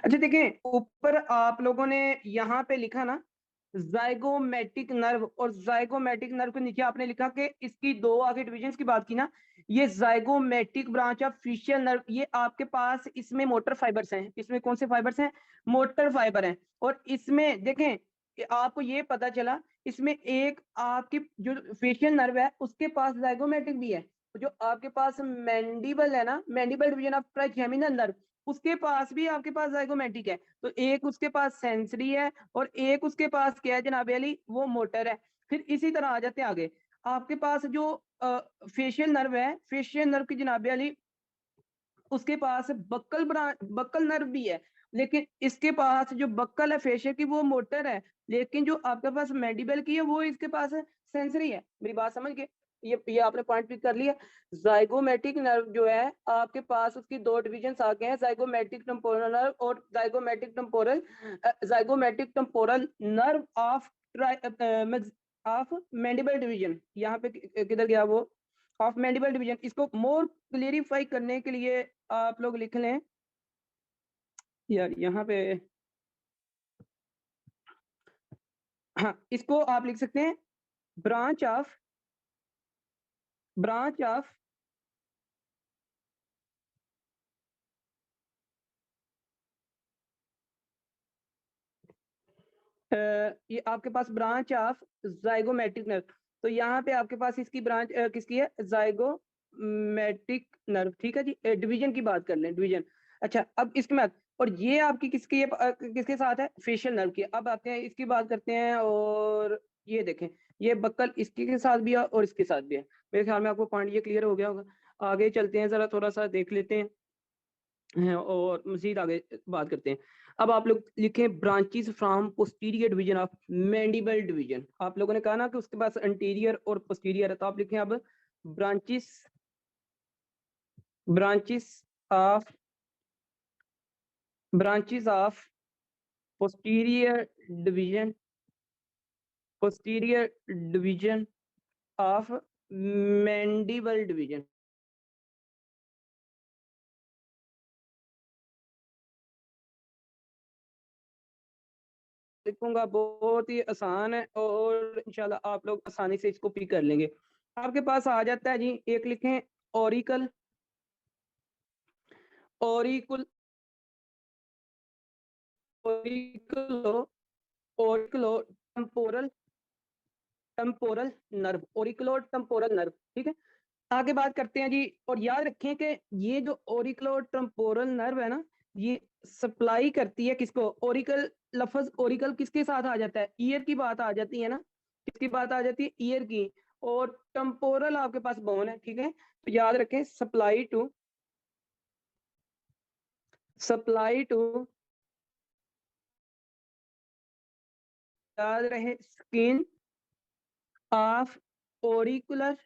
अच्छा देखें, ऊपर आप लोगों ने यहाँ पे लिखा ना ज़ाइगोमैटिक नर्व, और ज़ाइगोमैटिक नर्व के नीचे आपने लिखा कि इसकी 2 आगे डिविजन्स की बात की ना, ये zygomatic branch of facial nerve, ये आपके पास इसमें मोटर फाइबर्स हैं। इसमें कौन से फाइबर्स हैं? मोटर फाइबर हैं। और इसमें देखें, आपको ये पता चला, इसमें एक आपकी जो फेशियल नर्व है उसके पास ज़ाइगोमैटिक भी है। जो आपके पास मैंडिबल है ना, mandible division of trigeminal nerve, उसके पास भी आपके पास ज़ाइगोमैटिक है। तो एक उसके पास सेंसरी है और एक उसके पास क्या है जनाब अली, वो मोटर है। फिर इसी तरह आ जाते हैं आगे। आपके पास जो फेशियल नर्व है, फेशियल नर्व की जनाब अली उसके पास बक्कल नर्व भी है, लेकिन इसके पास जो बक्कल है फेशियल की वो मोटर है, लेकिन जो आपके पास मैंडिबल की है वो इसके पास सेंसरी है। मेरी बात समझ गए? ये आपने पॉइंट पिक कर लिया। ज़ाइगोमैटिक नर्व जो है आपके पास उसकी 2 डिविजन्स आ गए हैं, ज़ाइगोमैटिक टेम्पोरल नर्व और zygomatic temporal nerve of mandible division. यहाँ पे किधर गया वो? Of mandible division. इसको मोर क्लेरिफाई करने के लिए आप लोग लिख लें यार यहाँ पे, हाँ इसको आप लिख सकते हैं ब्रांच ऑफ ब्रांच ऑफ ये आपके पास ब्रांच ऑफ ज़ाइगोमैटिक नर्व। तो यहाँ पे आपके पास इसकी ब्रांच किसकी है? Zygomatic nerve. ठीक है जी, डिवीजन की बात कर लें, डिवीजन। अच्छा, अब इसके बाद, और ये आपकी किसकी है, किसके साथ है? फेशियल नर्व की। अब आते हैं इसकी बात करते हैं, और ये देखें, ये बक्कल इसके के साथ भी है और इसके साथ भी है। मेरे ख्याल में आपको पॉइंट ये क्लियर हो गया होगा। आगे चलते हैं, जरा थोड़ा सा देख लेते हैं और मजीद आगे बात करते हैं। अब आप लोग लिखें branches from posterior division of mandible division. आप लोगों ने कहा ना कि उसके पास एंटीरियर और पोस्टीरियर है, तो आप लिखें अब branches branches of branches of posterior division posterior division of mandible division. लिखूंगा, बहुत ही आसान है और इंशाल्लाह आप लोग आसानी से इसको पिक कर लेंगे। आपके पास आ जाता है जी, एक लिखें auricle auricul auriculo auriculotemporal temporal nerve, auriculotemporal nerve. ठीक है, आगे बात करते हैं जी। और याद रखें कि ये जो ऑरिकुलो टेम्पोरल नर्व है ना, ये सप्लाई करती है किसको? ऑरिकल, लफ्ज ऑरिकल किसके साथ आ जाता है? ईयर की बात आ जाती है ना, किसकी बात आ जाती है? ईयर की। और टेम्पोरल आपके पास बोन है। ठीक है, तो याद रखें सप्लाई टू याद रहे skin of auricular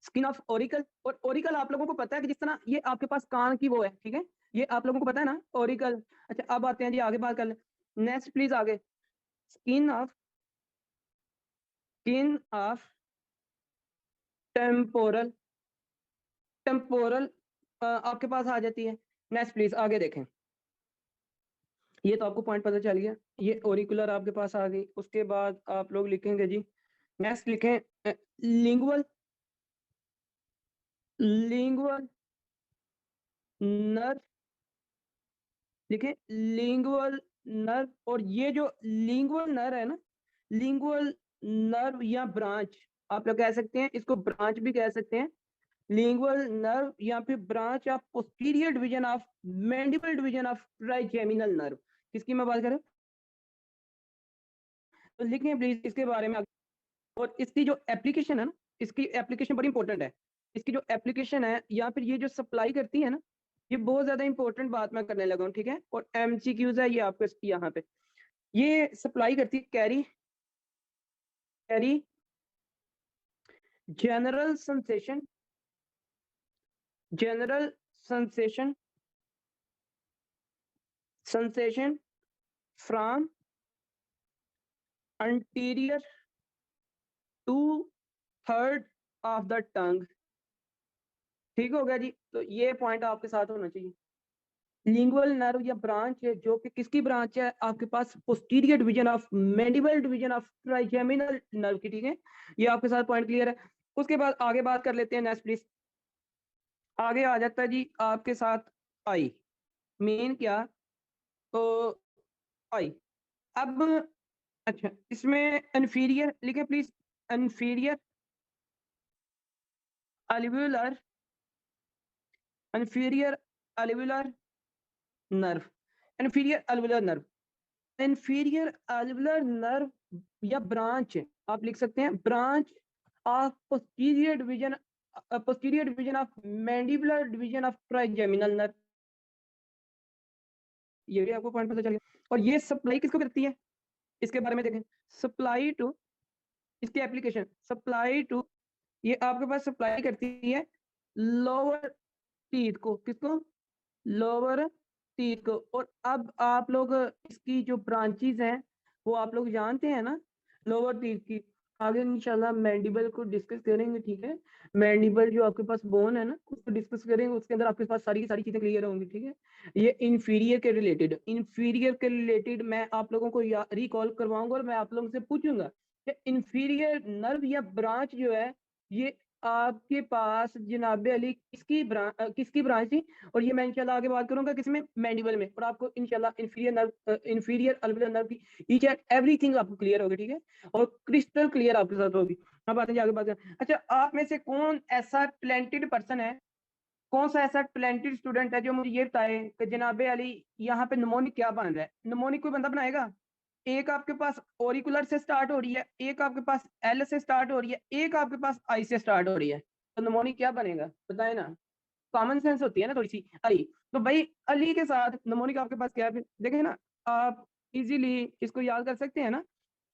skin of auricle. और ओरिकल आप लोगों को पता है कि जिस तरह ये आपके पास कान की वो है। ठीक है, ये आप लोगों को पता है ना, ओरिकल। अच्छा, अब आते हैं जी, आगे बात कर ले। नेक्स्ट प्लीज आगे। Skin of skin of temporal temporal आपके पास आ जाती है। नेक्स्ट प्लीज आगे देखें। ये तो आपको पॉइंट पता चल गया, ये ओरिकुलर आपके पास आ गई। उसके बाद आप लोग लिखेंगे जी, नेक्स्ट लिखें लिंगुअल लिंगुअल नर्व। देखिए लिंगुअल नर्व, और ये जो लिंगुअल नर्व है ना, लिंगुअल नर्व या ब्रांच, आप लोग कह सकते हैं इसको, ब्रांच भी कह सकते हैं। लिंगुअल नर्व या फिर branch of posterior division of mandible division of trigeminal nerve. किसकी मैं बात करूं? तो लिखें प्लीज इसके बारे में। और इसकी जो एप्लीकेशन है ना, इसकी एप्लीकेशन बड़ी इंपॉर्टेंट है। इसकी जो एप्लीकेशन है या फिर ये जो सप्लाई करती है ना, ये बहुत ज्यादा इंपॉर्टेंट बात मैं करने लगा हूँ। ठीक है, और एमसीक्यूज है ये आपके यहाँ पे। ये सप्लाई करती है carry carry general sensation general sensation sensation from anterior to third of the tongue. ठीक हो गया जी, तो ये पॉइंट आपके साथ होना चाहिए। लिंगुअल नर्व या ब्रांच है जो कि किसकी ब्रांच है आपके पास, posterior division of mandible division of trigeminal nerve की, ठीक है। ये आपके साथ पॉइंट क्लियर है। उसके बाद आगे बात कर लेते हैं नेक्स्ट प्लीज। आगे आ जाता है जी आपके साथ आई, मेन क्या, तो आई। अब अच्छा, इसमें इंफीरियर लिखे please, inferior alveolar, inferior alveolar nerve, inferior alveolar nerve, inferior alveolar nerve या ब्रांच आप लिख सकते हैं, branch of posterior division of mandibular division of trigeminal nerve. ये भी आपको पॉइंट पता चल गया। और ये सप्लाई किसको करती है, इसके बारे में देखें। सप्लाई टू, इसकी एप्लीकेशन सप्लाई टू, ये आपके पास सप्लाई करती है लोअर टीथ को, किसको, लोअर टीथ को। और अब आप लोग इसकी जो ब्रांचेस हैं वो आप लोग जानते हैं ना, लोअर टीथ की। आगे इंशाल्लाह मैंडिबल को डिस्कस करेंगे, ठीक है। मैंडिबल जो आपके पास बोन है ना उसको डिस्कस करेंगे, उसके अंदर आपके पास सारी की सारी चीजें क्लियर होंगी, ठीक है। ये इंफीरियर के रिलेटेड मैं आप लोगों को रिकॉल करवाऊंगा और मैं आप लोगों से पूछूंगा कि इंफीरियर नर्व या ब्रांच जो है ये आपके पास जनाब अली किसकी ब्रांच थी। और ये मैं इंशाल्लाह आगे बात करूंगा किसमें, मैंडिबल में। और आपको इंशाल्लाह इंफीरियर अल्वियोलर नर्व की ईच एंड एवरीथिंग आपको क्लियर होगी, ठीक है, और क्रिस्टल क्लियर आपके साथ होगी। अब आते हैं आगे बात करें। अच्छा, आप में से कौन ऐसा टैलेंटेड पर्सन है, कौन सा ऐसा टैलेंटेड स्टूडेंट है जो मुझे ये बताए कि जनाब अली यहाँ पे निमोनिक क्या बन रहा है। निमोनिक कोई बंदा बनाएगा। एक आपके पास ओरिकुलर से स्टार्ट हो रही है, एक आपके पास एल से स्टार्ट हो रही है, एक आपके पास आई से स्टार्ट हो रही है, तो निमोनिक क्या बनेगा बताए ना। कॉमन सेंस होती है ना थोड़ी सी, अली। तो भाई अली के साथ निमोनिक आपके पास क्या है, देखें ना आप इजीली इसको याद कर सकते हैं ना,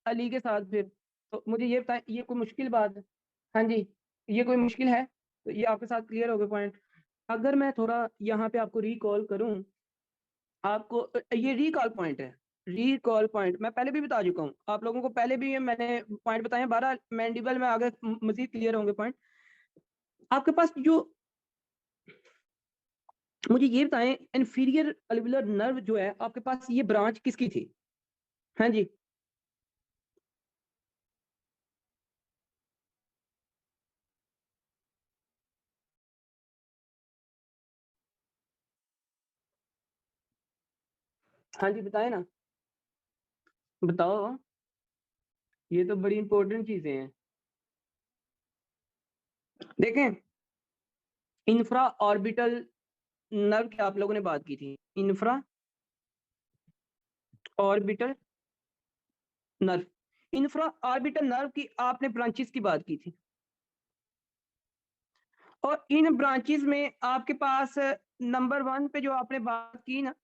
अली के साथ। फिर तो मुझे ये बताएं, ये कोई मुश्किल बात है, हाँ जी, ये कोई मुश्किल है, तो ये आपके साथ क्लियर हो गए पॉइंट। अगर मैं थोड़ा यहाँ पे आपको रिकॉल करूं, आपको ये रिकॉल पॉइंट है, रिकॉल पॉइंट मैं पहले भी बता चुका हूँ आप लोगों को, पहले भी मैंने पॉइंट बताए हैं। 12 मैंडिबल में आगे मजीद क्लियर होंगे पॉइंट। आपके पास जो, मुझे ये बताएं, इंफीरियर अल्वियोलर नर्व जो है आपके पास, ये ब्रांच किसकी थी, हाँ जी। हाँ जी बताए ना, बताओ, ये तो बड़ी इंपॉर्टेंट चीजें हैं। देखें, इंफ्रा ऑर्बिटल नर्व की आप लोगों ने बात की थी, infra orbital nerve, infra orbital nerve की आपने ब्रांचेस की बात की थी। और इन ब्रांचेस में आपके पास नंबर 1 पे जो आपने बात की ना,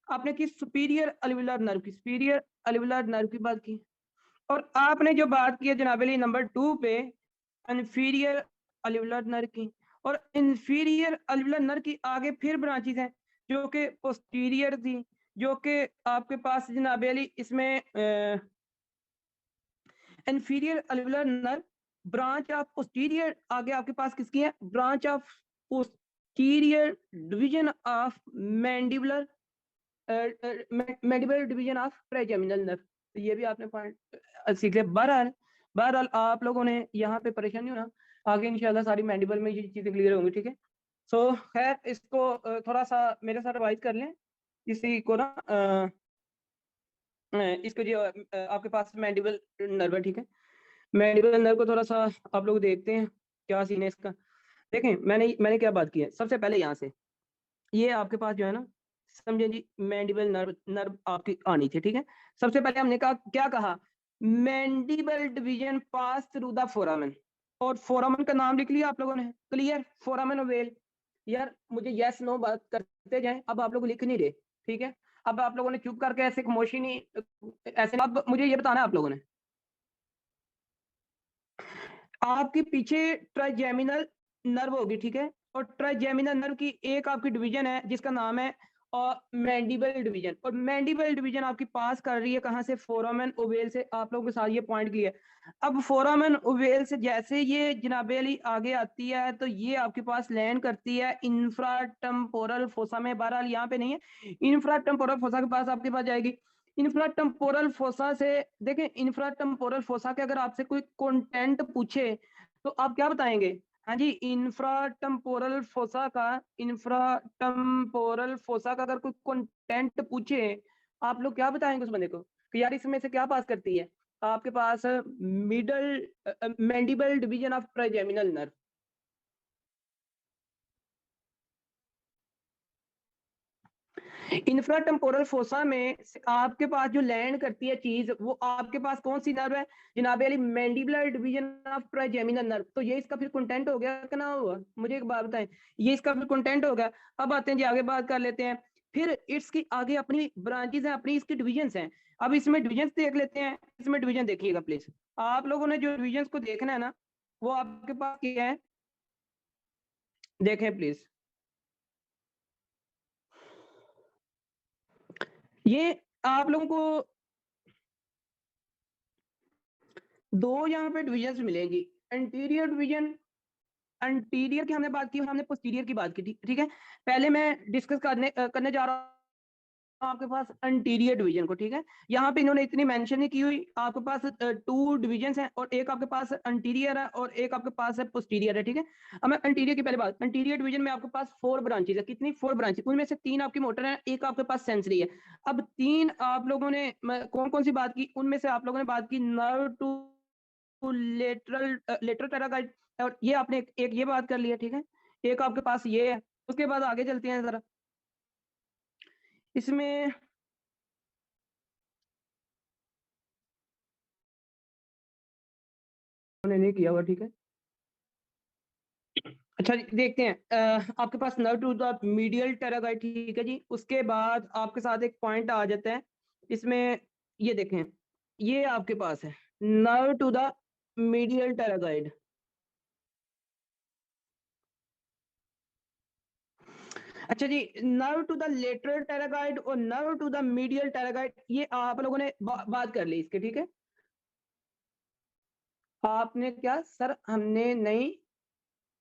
आपने की सुपीरियर अल्वियोलर नर्व की, सुपीरियर अल्वियोलर नर्व की बात की। और आपने जो बात की है जनाब अली नंबर 2 पे, इंफीरियर अल्वियोलर नर्व की। और इंफीरियर अल्वियोलर नर्व की आगे फिर ब्रांचेस हैं जो कि पोस्टीरियर थी, जो कि आपके पास जनाब अली इसमें inferior alveolar nerve, branch of posterior आगे आपके पास किसकी है, branch of posterior division of mandibular mandibular division of trigeminal nerve. तो ये भी आपने पॉइंट सीख लिया। बहरहाल बहरहाल आप लोगों ने यहाँ पे परेशानी हो ना, आगे इंशाल्लाह सारी मैंडिबल में ये चीजें क्लियर होंगी, ठीक है। सो खैर इसको थोड़ा सा मेरे साथ रिवाइज कर लें इसी को ना, इसको जो आपके पास मैंडिबल नर्व है, ठीक है। मैंडिबल नर्व को थोड़ा सा आप लोग देखते हैं क्या सीन है इसका। देखें, मैंने क्या बात की है, सबसे पहले यहाँ से ये आपके पास जो है ना, समझे जी, मैंडिबल नर्व नर्व आपकी आनी थी, ठीक है। सबसे पहले हमने कहा, क्या कहा, mandible division pass through the foramen. और फोरामेन का नाम लिख लिया आप लोगों ने, क्लियर, फोरामेन ओवेल। यार मुझे यस नो बात करते जाएं, अब आप लोग लिख नहीं रहे, ठीक है। अब आप लोगों ने चुप करके ऐसे खामोशी नहीं, ऐसे, अब मुझे ये बताना है आप लोगों ने, आपके पीछे ट्राइजेमिनल नर्व होगी, ठीक है। और ट्राइजेमिनल नर्व की एक आपकी डिवीजन है जिसका नाम है और मैंडिबल डिवीजन, और मैंडिबल डिवीजन आपकी पास कर रही है कहाँ से, फोरामेन ओवेल से। आप लोगों के साथ ये पॉइंट क्लियर। अब फोरामेन ओवेल से जैसे ये जनाबे अली आगे आती है तो ये आपके पास लैंड करती है इंफ्राटेम्पोरल फोसा में। बहरहाल यहाँ पे नहीं है, इंफ्राटेम्पोरल फोसा के पास आपके पास जाएगी। इंफ्राटेम्पोरल फोसा से देखें, इंफ्राटेम्पोरल फोसा के अगर आपसे कोई कंटेंट पूछे तो आप क्या बताएंगे? हाँ जी, इंफ्राटेम्पोरल फोसा का अगर कोई कंटेंट पूछे, आप लोग क्या बताएंगे उस बंदे को कि यार इसमें से क्या पास करती है? आपके पास middle mandible division of trigeminal nerve. Infratemporal fossa में आपके पास जो लैंड करती है चीज, वो आपके पास कौन सी नर्व है जनाब Ali? Mandibular division of trigeminal nerve. तो ये इसका फिर कंटेंट हो गया कि ना हुआ? मुझे एक बात बताएं, ये इसका फिर कंटेंट हो गया। अब आते हैं जी, आगे बात कर लेते हैं। फिर इसकी आगे अपनी ब्रांचेस हैं, अपनी इसकी डिविजन्स हैं। अब इसमें डिविजन्स देख लेते हैं। इसमें डिवीजन देखिएगा प्लीज। आप लोगों ने जो डिविजन्स को देखना है ना, वो आपके पास क्या है, देखें प्लीज। ये आप लोगों को दो यहाँ पे डिविजन्स मिलेंगी, एंटीरियर डिवीजन। एंटीरियर की हमने बात की, हमने पोस्टीरियर की बात की, ठीक है। पहले मैं डिस्कस करने जा रहा हूँ आपके पास एंटीरियर डिवीजन को, ठीक है। यहाँ पे इन्होंने इतनी मेंशन नहीं की हुई। आपके पास टू डिविजन्स हैं, और एक आपके पास एंटीरियर है और एक आपके पास है पोस्टीरियर है, ठीक है। अब मैं एंटीरियर की पहले बात, एंटीरियर डिवीजन में आपके पास 4 ब्रांचेज है। कितनी? 4 ब्रांचेज। उनमें से 3 आपकी मोटर है, एक आपके पास सेंसरी है। अब 3 आप लोगों ने कौन कौन सी बात की? उनमें से आप लोगों ने बात की नर्व टू लेटरल लेटरल पैरागाइड, और ये आपने एक ये बात कर लिया, ठीक है। एक आपके पास ये है। उसके बाद आगे चलते हैं जरा। इसमें उन्होंने नहीं किया हुआ, ठीक है। अच्छा जी, देखते हैं। आपके पास नर्व टू द मीडियल टेरागाइड, ठीक है जी। उसके बाद आपके साथ एक पॉइंट आ जाता है इसमें, ये देखें, ये आपके पास है नर्व टू द मीडियल टेरागाइड। अच्छा जी, नर्व टू द लेटरल टेरागाइड और नर्व टू द मीडियल टेरागाइड, ये आप लोगों ने बात कर ली इसके, ठीक है। आपने क्या सर? हमने नहीं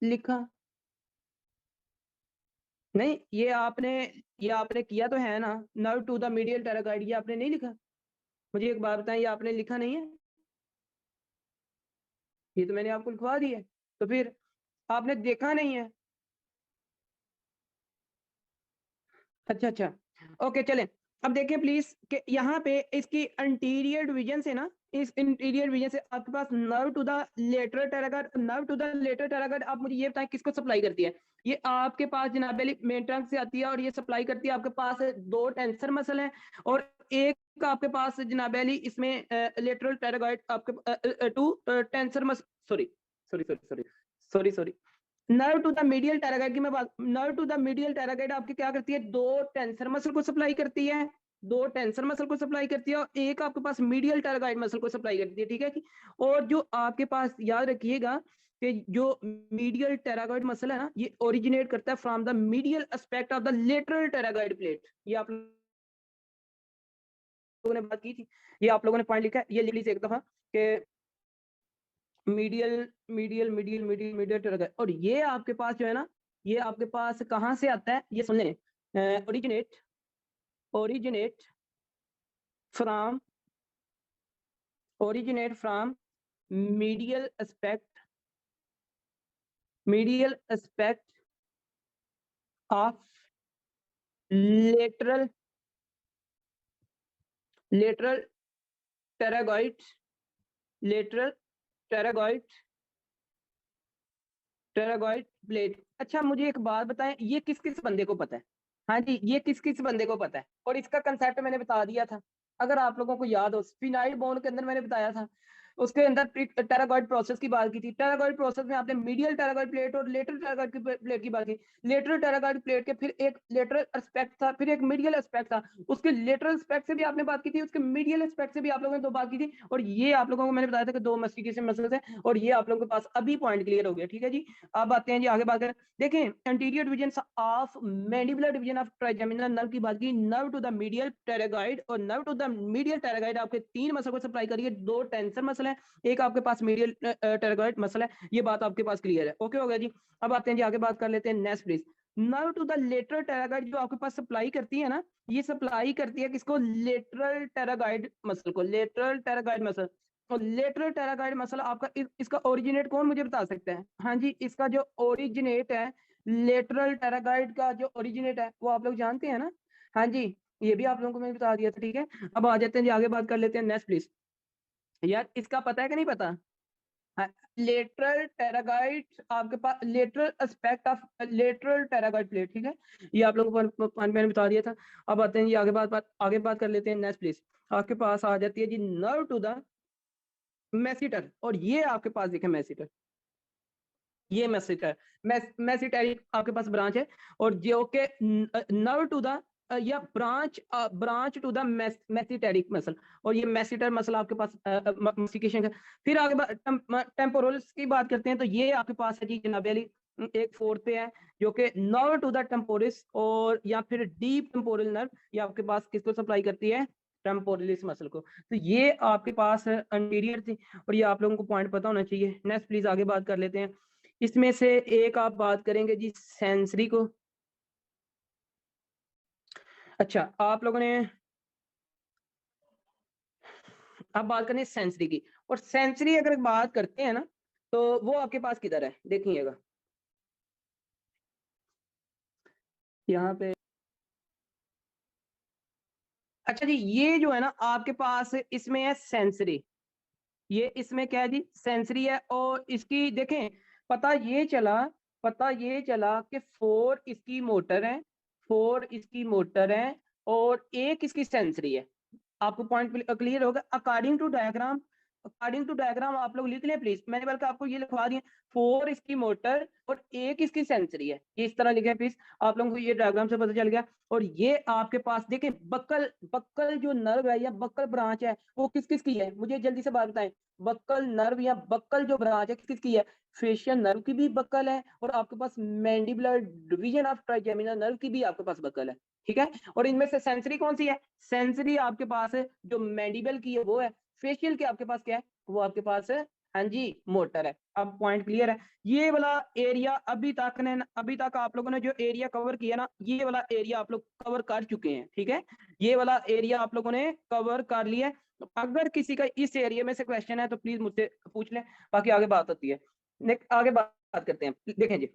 लिखा? नहीं, ये आपने किया तो है ना, नर्व टू द मीडियल टेरागाइड, ये आपने नहीं लिखा? मुझे एक बात बताएं, ये आपने लिखा नहीं है? ये तो मैंने आपको लिखवा दी है, तो फिर आपने देखा नहीं है? अच्छा अच्छा, ओके चलें। अब देखें प्लीज कि यहाँ पे इसकी अंटीरियर डिवीजन से ना, इस इंटीरियर डिवीजन से आपके पास nerve to the lateral pterygoid, nerve to the lateral pterygoid आप मुझे ये बताएं किसको सप्लाई करती है? ये आपके पास जनाब मेन ट्रंक से आती है, और ये सप्लाई करती है आपके पास 2 टेंसर मसल हैं, और एक आपके पास जनाब अली इसमें लेटरल टेरागाइड आपके 2 tensor muscle, sorry sorry sorry sorry sorry sorry nerve to the medial pterygoid की मैं बात, nerve to the medial pterygoid आपकी क्या करती है? 2 टेंसर मसल को सप्लाई करती है, 2 टेंसर मसल को सप्लाई करती है, और एक आपके पास मीडियल टेरागाइड मसल को सप्लाई करती है, ठीक है कि। और जो आपके पास याद रखिएगा कि जो मीडियल टेरागाइड मसल है ना, ये ओरिजिनेट करता है from the medial aspect of the lateral pterygoid plate. ये आप लोगों ने बात की थी, ये आप लोगों ने पॉइंट लिखा है, ये लिख लीजिए एक दफा कि medial medial medial medial medial pterygoid. और ये आपके पास जो है ना, ये आपके पास कहाँ से आता है? ये सुन लें, originate originate from originate from medial aspect of lateral lateral pterygoid lateral pterygoid pterygoid plate. अच्छा मुझे एक बात बताएं, ये किस किस बंदे को पता है? हाँ जी, ये किस किस बंदे को पता है? और इसका कंसेप्ट मैंने बता दिया था, अगर आप लोगों को याद हो, स्फिनाइड बोन के अंदर मैंने बताया था उसके अंदर टेरागॉइड प्रोसेस की बात की थी। टेरागॉइड प्रोसेस में आपने मीडियल टेरागॉइड प्लेट और लेटरल टेरागॉइड प्लेट की बात की। लेटरल टेरागॉइड प्लेट के फिर एक लेटरल एस्पेक्ट था, फिर एक मीडियल एस्पेक्ट था। उसके लेटरल एस्पेक्ट से भी आपने बात की थी, उसके मीडियल एस्पेक्ट से भी आप लोगों ने दो बात की थी। और ये आप लोगों को मैंने बताया था कि दो मास्टिकेशन मसल्स हैं, और ये आप लोगों के पास अभी पॉइंट क्लियर हो गया। ठीक है जी, अब आते हैं जी आगे बात करें। देखें, anterior division of mandibular division of trigeminal nerve की बात की। Nerve to the medial pterygoid, और nerve to the medial pterygoid आपके तीन मसल को सप्लाई करिए। दो टेंसर मसल है, एक आपके पास मीडियल टेरागॉइड मसल है। ये बात आपके पास क्लियर है, ओके हो गया जी। अब आते हैं जी आगे बात कर लेते हैं next please. Nerve to the lateral pterygoid जो आपके पास सप्लाई करती है ना, ये सप्लाई करती है किसको? लेटरल टेरागॉइड मसल को, लेटरल टेरागॉइड मसल। और लेटरल टेरागॉइड मसल आपका इसका ओरिजिनेट कौन मुझे बता सकते हैं? हाँ जी, इसका जो ओरिजिनेट है, लेटरल टेरागॉइड का जो ओरिजिनेट है वो आप लोग जानते हैं ना? हाँ जी, ये भी आप लोगों को मैंने बता दिया था। ठीक है, अब आ जाते हैं जी आगे बात कर लेते हैं नेक्स्ट प्लीज। यार इसका पता है कि नहीं पता? लेटरल टेरागॉइड आपके पास, lateral aspect of lateral pterygoid plate. ठीक है, ये आप लोगों को मैंने बता दिया था। अब आते हैं जी आगे बात कर लेते हैं नेक्स्ट प्लीज। आपके पास आ जाती है जी नर्व टू द मेसिटर, और ये आपके पास देखें मेसिटर, ये मेसिटर मेसिटर आपके पास ब्रांच है, और जो के नर्व टू द या ब्रांच टू द मेसिटेरिक मसल, और ये मेसिटर मसल आपके पास मास्टिकेशन का। फिर आगे टेम्पोरल्स की बात करते हैं, तो ये आपके पास है जी जनाब अली, एक फोर्थ पे है जो कि नर्व टू द टेम्पोरिस, और या फिर डीप टेम्पोरल नर्व, ये आपके पास किसको सप्लाई करती है? टेम्पोरलिस मसल को। तो ये आपके पास अंटीरियर थी, और ये आप लोगों को पॉइंट पता होना चाहिए। नेक्स्ट प्लीज आगे बात कर लेते हैं। इसमें से एक आप बात करेंगे जी सेंसरी को। अच्छा, आप लोगों ने अब बात करनी है सेंसरी की, और सेंसरी अगर बात करते हैं ना, तो वो आपके पास किधर है देखिएगा, यहाँ पे। अच्छा जी, ये जो है ना आपके पास इसमें है सेंसरी, ये इसमें क्या है जी? सेंसरी है। और इसकी देखें, पता ये चला पता ये चला कि फोर इसकी मोटर है, फोर इसकी मोटर है, और एक इसकी सेंसरी है। आपको पॉइंट क्लियर होगा। अकॉर्डिंग टू डायग्राम आप लोग लिख लें प्लीज, मैंने बल्कि आपको ये लिखवा दिए। फोर इसकी मोटर और एक इसकी सेंसरी है, ये इस तरह लिखे प्लीज, आप लोगों को ये डायग्राम से पता चल गया। और ये आपके पास देखें, बक्कल बक्कल जो नर्व है या बक्कल ब्रांच है, वो किस किस की है? मुझे जल्दी से बात बताएं। बक्कल नर्व या बक्कल जो ब्रांच है किस किस की है? फेशियल नर्व की भी बक्कल है, और आपके पास mandibular division of trigeminal nerve की भी आपके पास बक्कल है। ठीक है, और इनमें से सेंसरी कौन सी है? सेंसरी आपके पास है जो मैंडिबल की है वो है। फेशियल की आपके पास क्या है? वो आपके पास है, हाँ जी, मोटर है। अब पॉइंट क्लियर है। ये वाला एरिया अभी तक आप लोगों ने जो एरिया कवर किया ना, ये वाला एरिया आप लोग कवर कर चुके हैं। ठीक है, ये वाला एरिया आप लोगों ने कवर कर लिया है। तो अगर किसी का इस एरिया में से क्वेश्चन है तो प्लीज मुझसे पूछ लें, बाकी आगे बात होती है। आगे बात करते हैं, देखें जी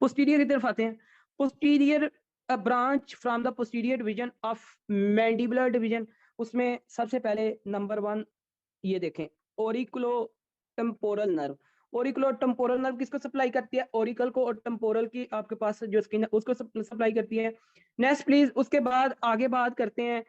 पोस्टीरियर की तरफ आते हैं। Posterior branch from the posterior division of mandibular division, उसमें सबसे पहले नंबर 1 ये देखें, ओरिकुलो टेम्पोरल नर्व। ओरिकुलो टेम्पोरल नर्व किसको सप्लाई करती है? ओरिकल को, और टेम्पोरल की आपके पास जो स्किन है उसको सप्लाई करती है। नेक्स्ट प्लीज, उसके बाद आगे बात करते हैं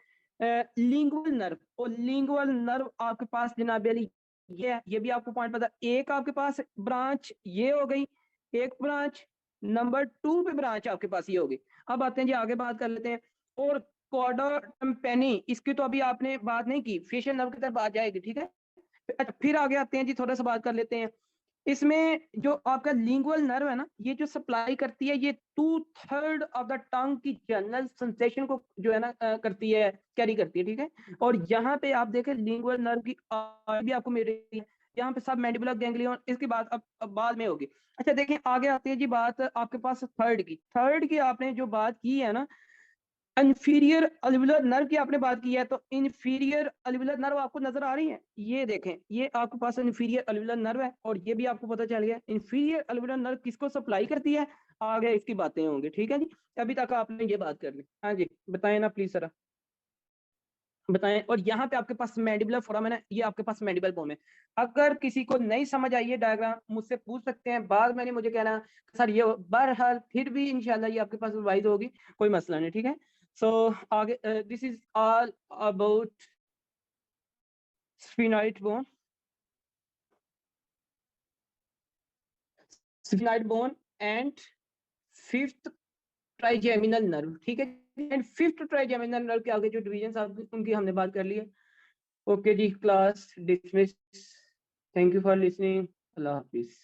लिंगुअल नर्व। और लिंगुअल नर्व आपके पास जनाब अली ये भी आपको पॉइंट पता, एक आपके पास ब्रांच ये हो गई, एक ब्रांच, नंबर 2 पे ब्रांच आपके पास ये होगी। अब आते हैं जी आगे बात कर लेते हैं। और कॉर्डा टेम्पेनी, इसकी तो अभी आपने बात नहीं की, फेशियल नर्व की तरफ आ जाएगी। ठीक है, अच्छा फिर आगे आते हैं जी, थोड़ा सा बात कर लेते हैं। इसमें जो आपका लिंगुअल नर्व है ना, ये जो सप्लाई करती है, ये 2/3 ऑफ द टंग की जनरल सेंसेशन को जो है ना करती है, कैरी करती है। ठीक है, और यहाँ पे आप देखें लिंगुअल नर्व की भी आपको मिल रही है। यहाँ पे सब मैंडिबुलर गैंग्लियन, इसकी बात अब बाद में होगी। अच्छा देखें, आगे आती है जी बात आपके पास थर्ड की आपने जो बात की है ना, इंफीरियर अल्वियुलर नर्व की आपने बात की है, तो इंफीरियर अल्वियुलर नर्व आपको नजर आ रही है? ये देखें, ये आपके पास इंफीरियर अल्वियुलर नर्व है, और ये भी आपको पता चल गया इंफीरियर अल्वियुलर नर्व किसको सप्लाई करती है। आगे इसकी बातें होंगी। ठीक है जी, अभी तक आपने ये बात कर ली। हाँ जी, बताएं ना प्लीज सर, बताएं। और यहाँ पे आपके पास मैंडिबुलर फोरम है ना, ये आपके पास मैंडिबल बोन है। अगर किसी को नहीं समझ आई ये डायग्राम, मुझसे पूछ सकते हैं बाद में, नहीं मुझे कहना सर ये, बहरहाल फिर भी इंशाल्लाह ये आपके पास रिवाइज होगी, कोई मसला नहीं। ठीक है, सो आगे this is all about sphenoid bone and fifth trigeminal nerve, ठीक है। एंड फिफ्थ ट्राइजेमिनल नर्व के आगे जो डिवीजन उनकी हमने बात कर ली है। ओके जी, class dismiss. Thank you for listening. अल्लाह हाफिज।